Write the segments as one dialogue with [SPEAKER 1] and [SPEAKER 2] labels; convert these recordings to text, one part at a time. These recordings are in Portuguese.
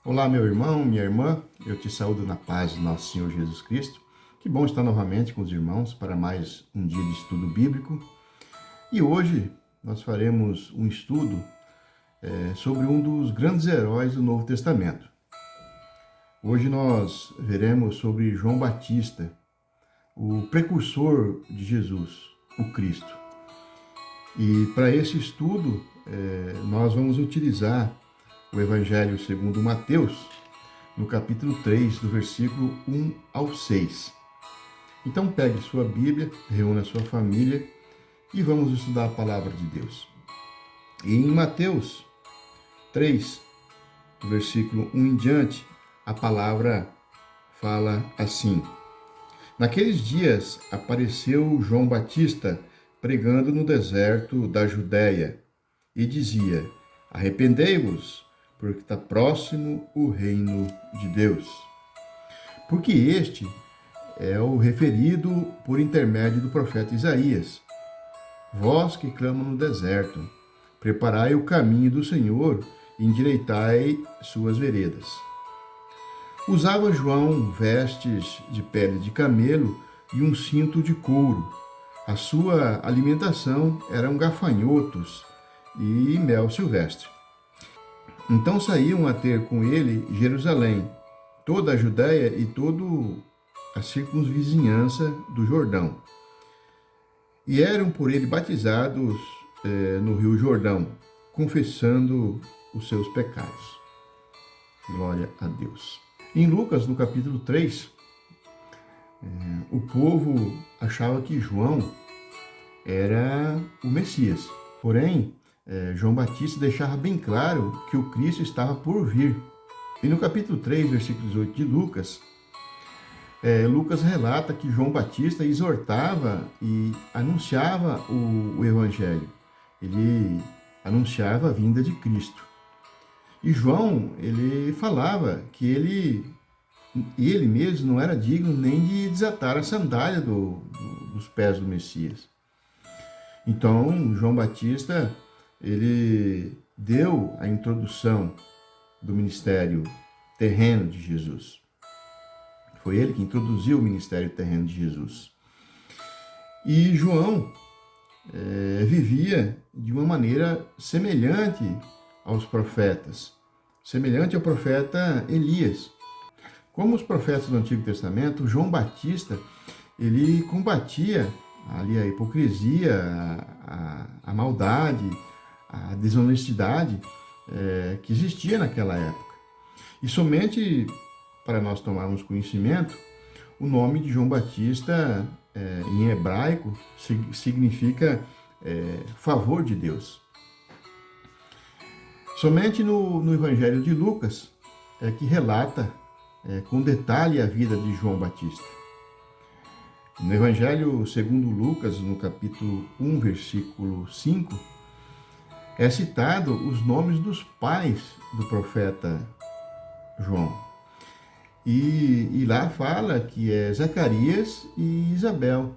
[SPEAKER 1] Olá, meu irmão, minha irmã, eu te saúdo na paz do nosso Senhor Jesus Cristo. Que bom estar novamente com os irmãos para mais um dia de estudo bíblico. E hoje nós faremos um estudo sobre um dos grandes heróis do Novo Testamento. Hoje nós veremos sobre João Batista, o precursor de Jesus, o Cristo. E para esse estudo, nós vamos utilizar o Evangelho segundo Mateus, no capítulo 3, do versículo 1 ao 6. Então pegue sua Bíblia, reúna sua família e vamos estudar a palavra de Deus. E em Mateus 3, do versículo 1 em diante, a palavra fala assim: Naqueles dias apareceu João Batista pregando no deserto da Judéia e dizia: Arrependei-vos, porque está próximo o reino de Deus. Porque este é o referido por intermédio do profeta Isaías. Vós que clamam no deserto, preparai o caminho do Senhor e endireitai suas veredas. Usava João vestes de pele de camelo e um cinto de couro. A sua alimentação eram gafanhotos e mel silvestre. Então saíam a ter com ele Jerusalém, toda a Judéia e toda a circunvizinhança do Jordão. E eram por ele batizados no rio Jordão, confessando os seus pecados. Glória a Deus. Em Lucas, no capítulo 3, o povo achava que João era o Messias. Porém, João Batista deixava bem claro que o Cristo estava por vir. E no capítulo 3, versículo 18 de Lucas, Lucas relata que João Batista exortava e anunciava o Evangelho. Ele anunciava a vinda de Cristo. E João, ele falava que ele mesmo não era digno nem de desatar a sandália dos pés do Messias. Então, João Batista, ele deu a introdução do ministério terreno de Jesus. Foi ele que introduziu o ministério terreno de Jesus. E João vivia de uma maneira semelhante aos profetas, semelhante ao profeta Elias. Como os profetas do Antigo Testamento, João Batista, ele combatia ali a hipocrisia, a maldade, a desonestidade que existia naquela época. E somente para nós tomarmos conhecimento, o nome de João Batista, em hebraico, significa favor de Deus. Somente no Evangelho de Lucas é que relata com detalhe a vida de João Batista. No Evangelho segundo Lucas, no capítulo 1, versículo 5, é citado os nomes dos pais do profeta João. E lá fala que é Zacarias e Isabel.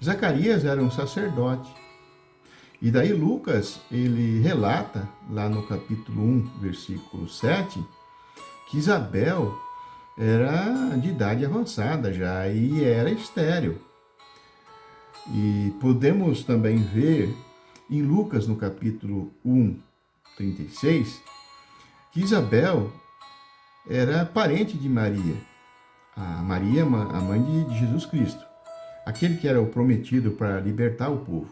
[SPEAKER 1] Zacarias era um sacerdote. E daí Lucas, ele relata, lá no capítulo 1, versículo 7, que Isabel era de idade avançada já e era estéril. E podemos também ver em Lucas, no capítulo 1, 36, que Isabel era parente de Maria, a Maria, a mãe de Jesus Cristo, aquele que era o prometido para libertar o povo.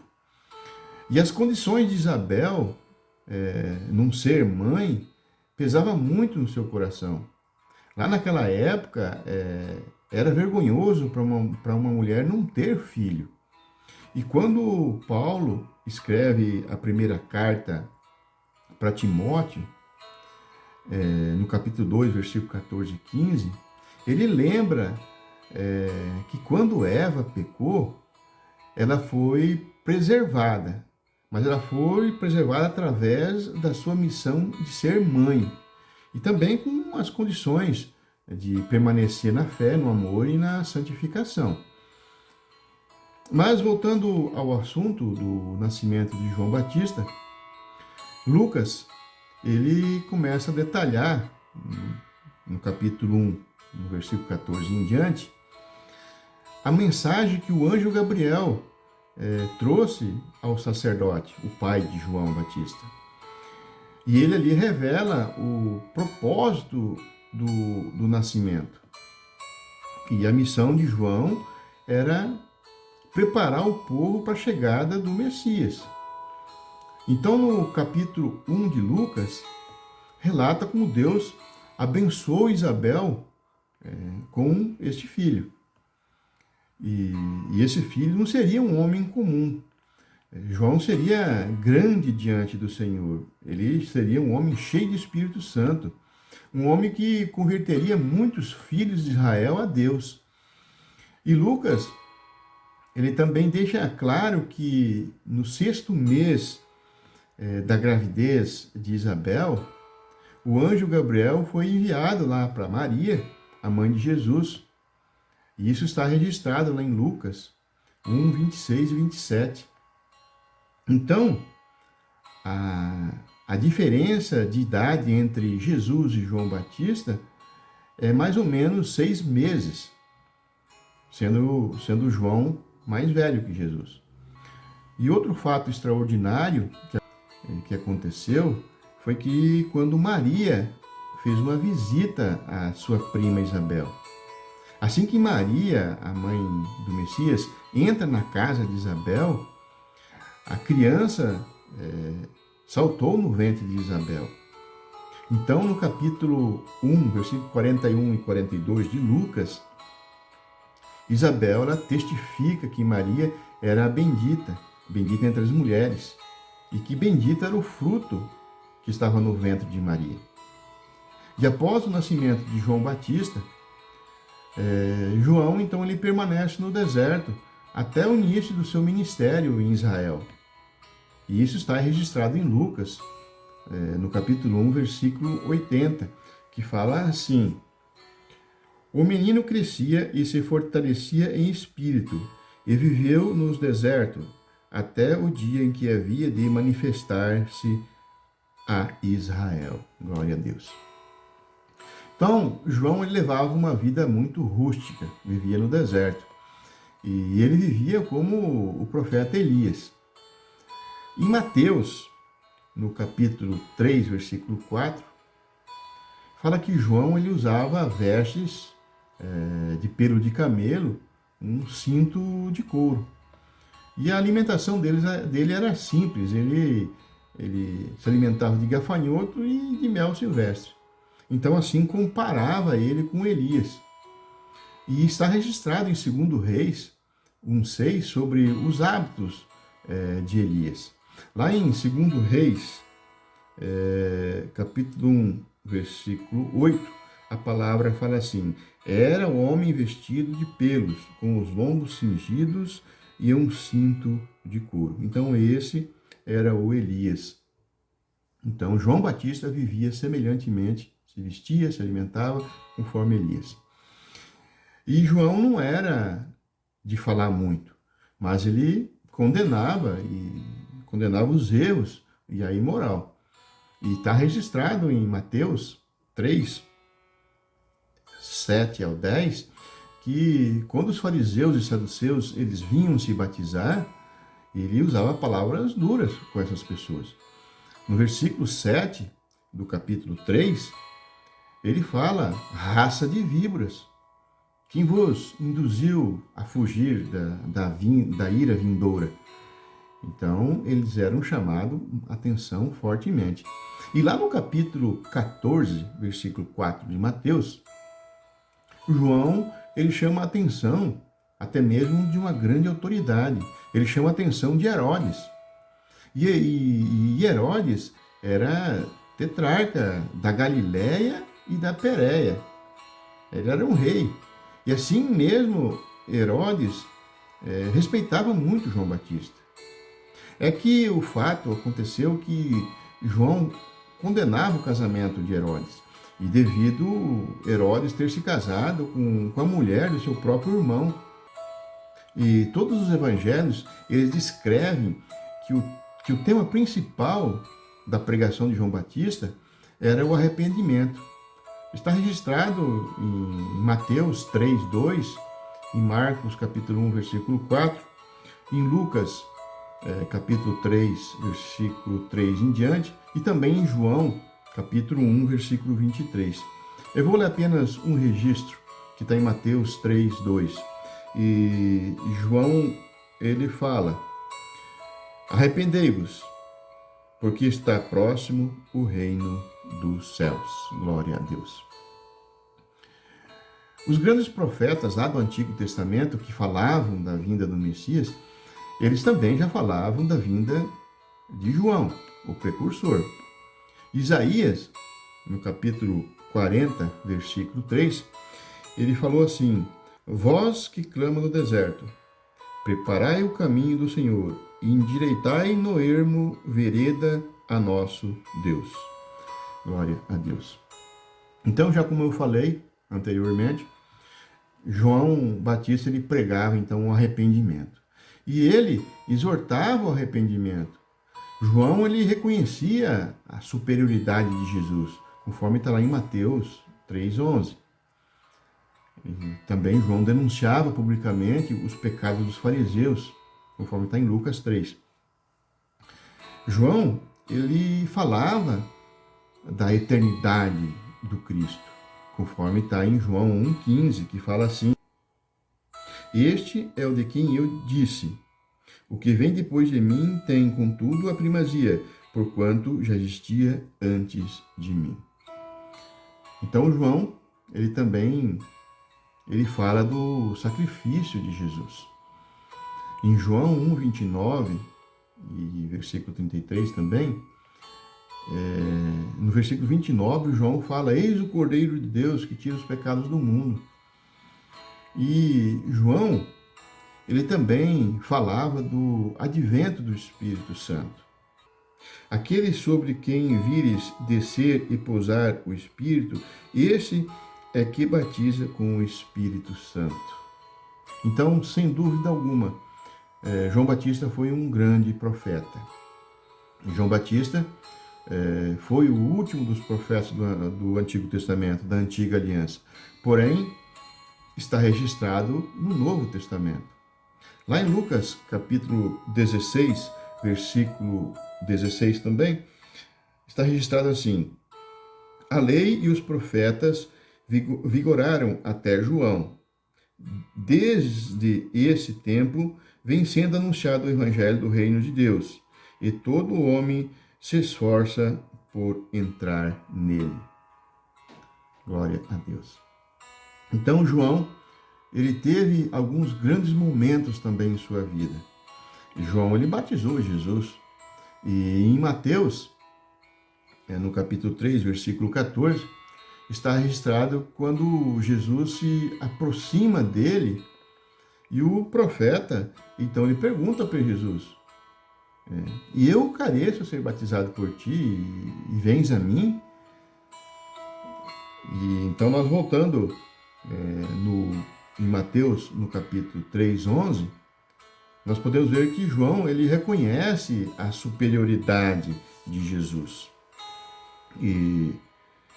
[SPEAKER 1] E as condições de Isabel, não ser mãe, pesava muito no seu coração. Lá naquela época, era vergonhoso para uma mulher não ter filho. E quando Paulo escreve a primeira carta para Timóteo, no capítulo 2, versículo 14 e 15, ele lembra que quando Eva pecou, ela foi preservada, mas ela foi preservada através da sua missão de ser mãe, e também com as condições de permanecer na fé, no amor e na santificação. Mas voltando ao assunto do nascimento de João Batista, Lucas, ele começa a detalhar no capítulo 1, no versículo 14 em diante, a mensagem que o anjo Gabriel trouxe ao sacerdote, o pai de João Batista. E ele ali revela o propósito do nascimento. E a missão de João era preparar o povo para a chegada do Messias. Então, no capítulo 1 de Lucas, relata como Deus abençoou Isabel com este filho. E esse filho não seria um homem comum. João seria grande diante do Senhor. Ele seria um homem cheio de Espírito Santo. Um homem que converteria muitos filhos de Israel a Deus. E Lucas, ele também deixa claro que no 6º mês da gravidez de Isabel, o anjo Gabriel foi enviado lá para Maria, a mãe de Jesus. E isso está registrado lá em Lucas 1, 26 e 27. Então, a diferença de idade entre Jesus e João Batista é mais ou menos 6 meses, sendo João mais velho que Jesus. E outro fato extraordinário que aconteceu foi que quando Maria fez uma visita à sua prima Isabel. Assim que Maria, a mãe do Messias, entra na casa de Isabel, a criança saltou no ventre de Isabel. Então, no capítulo 1, versículo 41 e 42 de Lucas, Isabel ela testifica que Maria era a bendita entre as mulheres, e que bendito era o fruto que estava no ventre de Maria. E após o nascimento de João Batista, João, então, ele permanece no deserto até o início do seu ministério em Israel. E isso está registrado em Lucas, no capítulo 1, versículo 80, que fala assim: O menino crescia e se fortalecia em espírito, e viveu nos desertos, até o dia em que havia de manifestar-se a Israel. Glória a Deus. Então, João ele levava uma vida muito rústica, vivia no deserto. E ele vivia como o profeta Elias. Em Mateus, no capítulo 3, versículo 4, fala que João ele usava vestes de pelo de camelo, um cinto de couro. E a alimentação dele era simples, ele se alimentava de gafanhoto e de mel silvestre. Então, assim, comparava ele com Elias. E está registrado em 2 Reis 1,6 sobre os hábitos de Elias. Lá em 2 Reis, capítulo 1, versículo 8, a palavra fala assim: Era o homem vestido de pelos, com os lombos cingidos e um cinto de couro. Então, esse era o Elias. Então, João Batista vivia semelhantemente, se vestia, se alimentava conforme Elias. E João não era de falar muito, mas ele condenava os erros e a imoral. E está registrado em Mateus 3, 7 ao 10, que quando os fariseus e saduceus eles vinham se batizar, ele usava palavras duras com essas pessoas. No versículo 7 do capítulo 3, ele fala: raça de víboras, quem vos induziu a fugir da ira vindoura? Então, eles eram chamados a atenção fortemente. E lá no capítulo 14, versículo 4 de Mateus, João, ele chama a atenção até mesmo de uma grande autoridade. Ele chama a atenção de Herodes. E Herodes era tetrarca da Galiléia e da Pérea. Ele era um rei. E assim mesmo, Herodes respeitava muito João Batista. É que o fato aconteceu que João condenava o casamento de Herodes. E devido Herodes ter se casado com a mulher do seu próprio irmão. E todos os evangelhos, eles descrevem que o tema principal da pregação de João Batista era o arrependimento. Está registrado em Mateus 3:2, em Marcos capítulo 1, versículo 4, em Lucas capítulo 3, versículo 3 em diante, e também em João capítulo 1, versículo 23. Eu vou ler apenas um registro que está em Mateus 3:2. E João, ele fala: arrependei-vos, porque está próximo o reino dos céus. Glória a Deus. Os grandes profetas lá do Antigo Testamento que falavam da vinda do Messias, eles também já falavam da vinda de João, o precursor. Isaías, no capítulo 40, versículo 3, ele falou assim: vós que clama no deserto, preparai o caminho do Senhor, e endireitai no ermo vereda a nosso Deus. Glória a Deus. Então, já como eu falei anteriormente, João Batista, ele pregava então o arrependimento. E ele exortava o arrependimento. João, ele reconhecia a superioridade de Jesus, conforme está lá em Mateus 3:11. E também João denunciava publicamente os pecados dos fariseus, conforme está em Lucas 3. João, ele falava da eternidade do Cristo, conforme está em João 1,15, que fala assim: este é o de quem eu disse, o que vem depois de mim tem, contudo, a primazia, porquanto já existia antes de mim. Então, João, ele fala do sacrifício de Jesus. Em João 1,29 e versículo 33 também, no versículo 29, João fala: eis o Cordeiro de Deus que tira os pecados do mundo. E João, ele também falava do advento do Espírito Santo. Aquele sobre quem vires descer e pousar o Espírito, esse é que batiza com o Espírito Santo. Então, sem dúvida alguma, João Batista foi um grande profeta. João Batista foi o último dos profetas do Antigo Testamento, da Antiga Aliança. Porém, está registrado no Novo Testamento. Lá em Lucas, capítulo 16, versículo 16 também, está registrado assim: a lei e os profetas vigoraram até João. Desde esse tempo vem sendo anunciado o evangelho do reino de Deus, e todo homem se esforça por entrar nele. Glória a Deus. Então, João, ele teve alguns grandes momentos também em sua vida. João, ele batizou Jesus. E em Mateus, no capítulo 3, versículo 14, está registrado quando Jesus se aproxima dele e o profeta, então, ele pergunta para Jesus: e eu careço ser batizado por ti e vens a mim? E então, nós voltando em Mateus, no capítulo 3:11, nós podemos ver que João, ele reconhece a superioridade de Jesus. E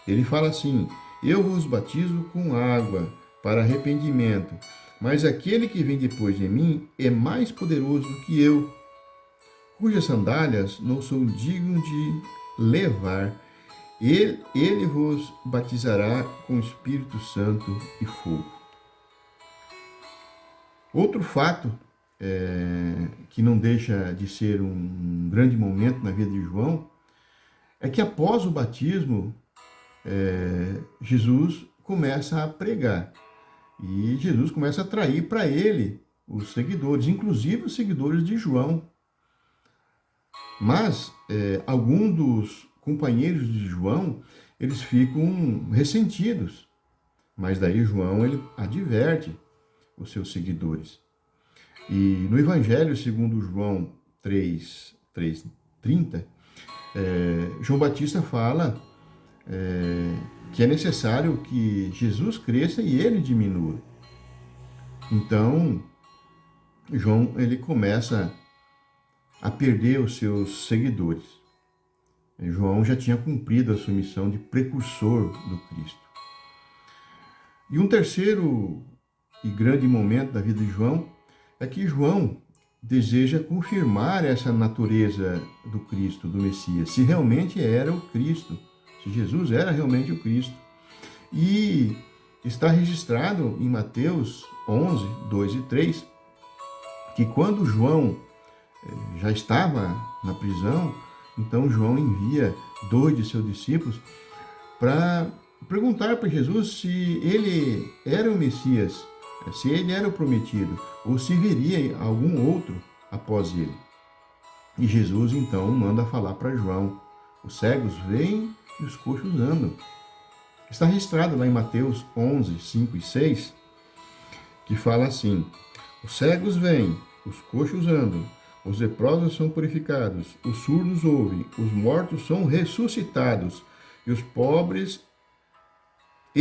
[SPEAKER 1] ele fala assim: eu vos batizo com água para arrependimento, mas aquele que vem depois de mim é mais poderoso do que eu, cujas sandálias não sou digno de levar. Ele vos batizará com o Espírito Santo e fogo. Outro fato que não deixa de ser um grande momento na vida de João é que após o batismo, Jesus começa a pregar. E Jesus começa a atrair para ele os seguidores, inclusive os seguidores de João. Mas alguns dos companheiros de João, eles ficam ressentidos. Mas daí João, ele adverte os seus seguidores. E no Evangelho segundo João 3:30, João Batista fala que é necessário que Jesus cresça e ele diminua. Então, João, ele começa a perder os seus seguidores. João já tinha cumprido a sua missão de precursor do Cristo. E um terceiro e grande momento da vida de João é que João deseja confirmar essa natureza do Cristo, do Messias, se realmente era o Cristo, se Jesus era realmente o Cristo. E está registrado em Mateus 11, 2 e 3, que quando João já estava na prisão, então João envia 2 de seus discípulos para perguntar para Jesus se ele era o Messias, se ele era o prometido, ou se viria algum outro após ele. E Jesus então manda falar para João: os cegos veem e os coxos andam. Está registrado lá em Mateus 11, 5 e 6, que fala assim: os cegos veem, os coxos andam, os leprosos são purificados, os surdos ouvem, os mortos são ressuscitados, e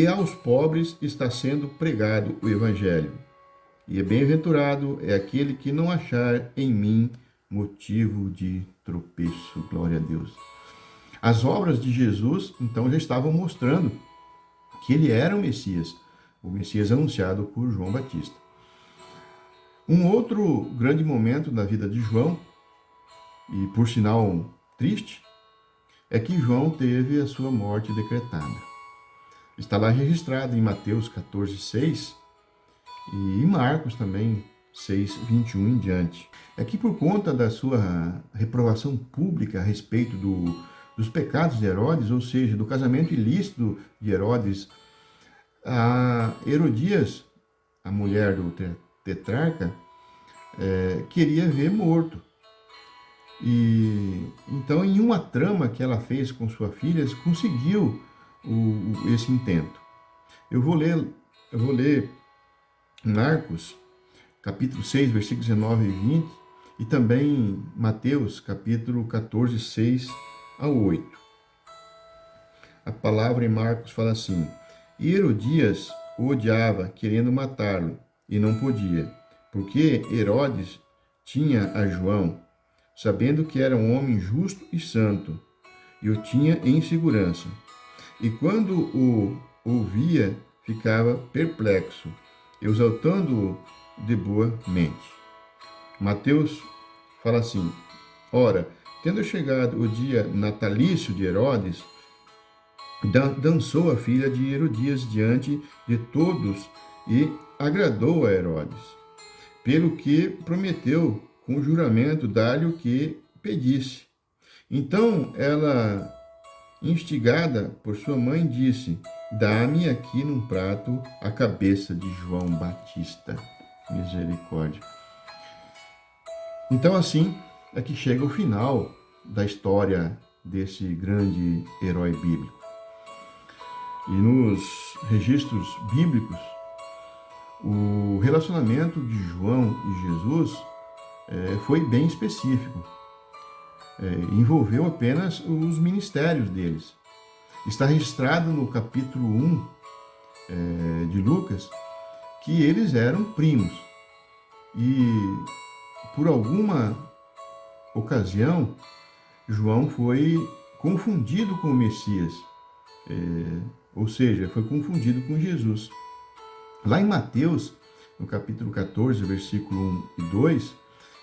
[SPEAKER 1] aos pobres está sendo pregado o Evangelho. E bem-aventurado é aquele que não achar em mim motivo de tropeço. Glória a Deus. As obras de Jesus, então, já estavam mostrando que ele era o Messias anunciado por João Batista. Um outro grande momento da vida de João, e por sinal triste, é que João teve a sua morte decretada. Está lá registrado em Mateus 14, 6 e em Marcos também 6, 21 em diante. É que por conta da sua reprovação pública a respeito dos pecados de Herodes, ou seja, do casamento ilícito de Herodes, a Herodias, a mulher do tetrarca, queria ver morto. E então, em uma trama que ela fez com sua filha, conseguiu esse intento. Eu vou ler Marcos, capítulo 6, versículos 19 e 20, e também Mateus, capítulo 14, 6 a 8. A palavra em Marcos fala assim: e Herodias o odiava, querendo matá-lo, e não podia, porque Herodes tinha a João, sabendo que era um homem justo e santo, e o tinha em segurança. E quando o ouvia, ficava perplexo, exaltando-o de boa mente. Mateus fala assim: ora, tendo chegado o dia natalício de Herodes, dançou a filha de Herodias diante de todos e agradou a Herodes, pelo que prometeu com juramento dar-lhe o que pedisse. Então ela, instigada por sua mãe, disse: dá-me aqui num prato a cabeça de João Batista. Misericórdia. Então assim é que chega o final da história desse grande herói bíblico. E nos registros bíblicos, o relacionamento de João e Jesus foi bem específico. Envolveu apenas os ministérios deles. Está registrado no capítulo 1 de Lucas que eles eram primos. E por alguma ocasião, João foi confundido com o Messias. Ou seja, foi confundido com Jesus. Lá em Mateus, no capítulo 14, versículo 1 e 2,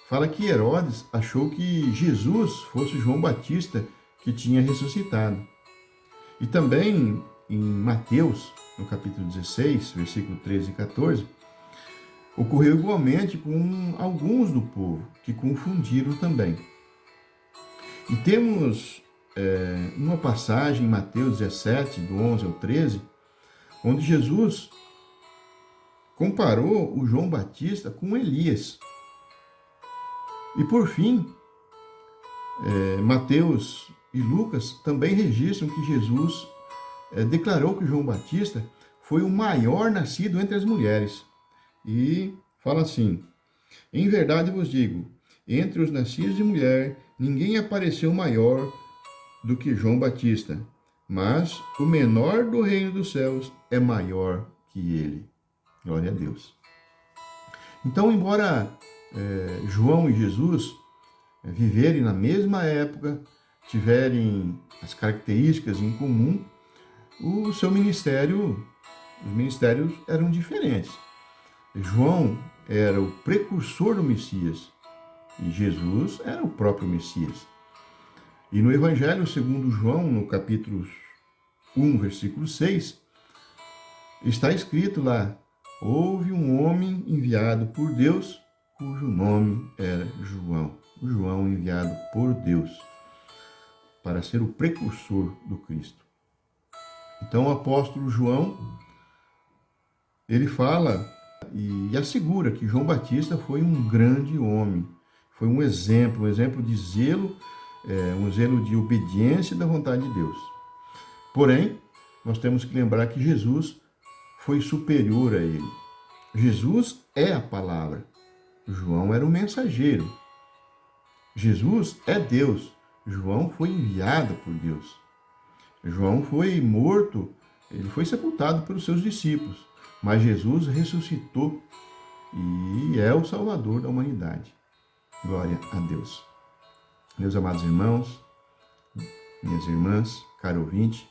[SPEAKER 1] fala que Herodes achou que Jesus fosse João Batista que tinha ressuscitado. E também em Mateus, no capítulo 16, versículo 13 e 14, ocorreu igualmente com alguns do povo que confundiram também. E temos uma passagem em Mateus 17, do 11 ao 13, onde Jesus comparou o João Batista com Elias. E por fim, Mateus e Lucas também registram que Jesus declarou que João Batista foi o maior nascido entre as mulheres. E fala assim: em verdade vos digo, entre os nascidos de mulher, ninguém apareceu maior do que João Batista, mas o menor do reino dos céus é maior que ele. Glória a Deus. Então, embora João e Jesus viverem na mesma época, tiverem as características em comum, o seu ministério os ministérios eram diferentes. João era o precursor do Messias e Jesus era o próprio Messias. E no Evangelho segundo João, no capítulo 1, versículo 6, está escrito lá: houve um homem enviado por Deus, cujo nome era João. João enviado por Deus para ser o precursor do Cristo. Então o apóstolo João, ele fala e assegura que João Batista foi um grande homem, foi um exemplo de zelo, um zelo de obediência da vontade de Deus. Porém, nós temos que lembrar que Jesus foi superior a ele. Jesus é a palavra. João era o mensageiro. Jesus é Deus. João foi enviado por Deus. João foi morto, ele foi sepultado pelos seus discípulos, mas Jesus ressuscitou e é o Salvador da humanidade. Glória a Deus. Meus amados irmãos, minhas irmãs, caro ouvinte,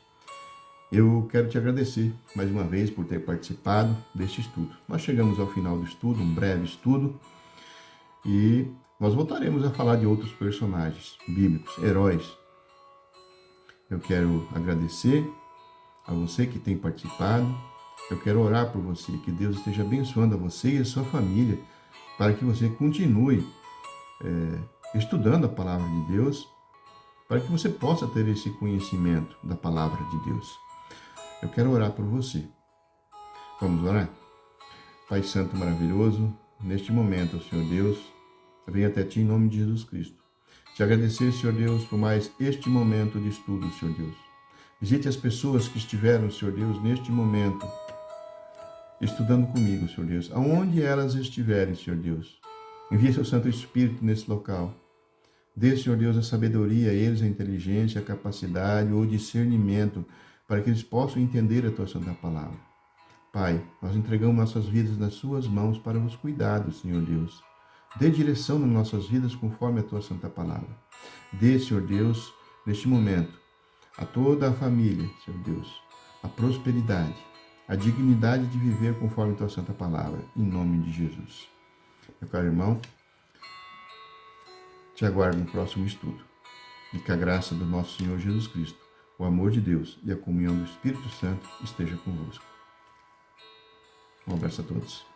[SPEAKER 1] eu quero te agradecer mais uma vez por ter participado deste estudo. Nós chegamos ao final do estudo, um breve estudo, e nós voltaremos a falar de outros personagens bíblicos, heróis. Eu quero agradecer a você que tem participado. Eu quero orar por você, que Deus esteja abençoando a você e a sua família, para que você continue estudando a palavra de Deus, para que você possa ter esse conhecimento da palavra de Deus. Eu quero orar por você. Vamos orar? Pai Santo maravilhoso, neste momento, Senhor Deus, eu venho até Ti em nome de Jesus Cristo. Te agradecer, Senhor Deus, por mais este momento de estudo, Senhor Deus. Visite as pessoas que estiveram, Senhor Deus, neste momento, estudando comigo, Senhor Deus, aonde elas estiverem, Senhor Deus. Envie seu Santo Espírito nesse local. Dê, Senhor Deus, a sabedoria a eles, a inteligência, a capacidade ou discernimento, para que eles possam entender a Tua Santa Palavra. Pai, nós entregamos nossas vidas nas Suas mãos para os cuidados, Senhor Deus. Dê direção nas nossas vidas conforme a Tua Santa Palavra. Dê, Senhor Deus, neste momento, a toda a família, Senhor Deus, a prosperidade, a dignidade de viver conforme a Tua Santa Palavra, em nome de Jesus. Meu caro irmão, te aguardo no próximo estudo. E que a graça do nosso Senhor Jesus Cristo, o amor de Deus e a comunhão do Espírito Santo esteja convosco. Um abraço a todos.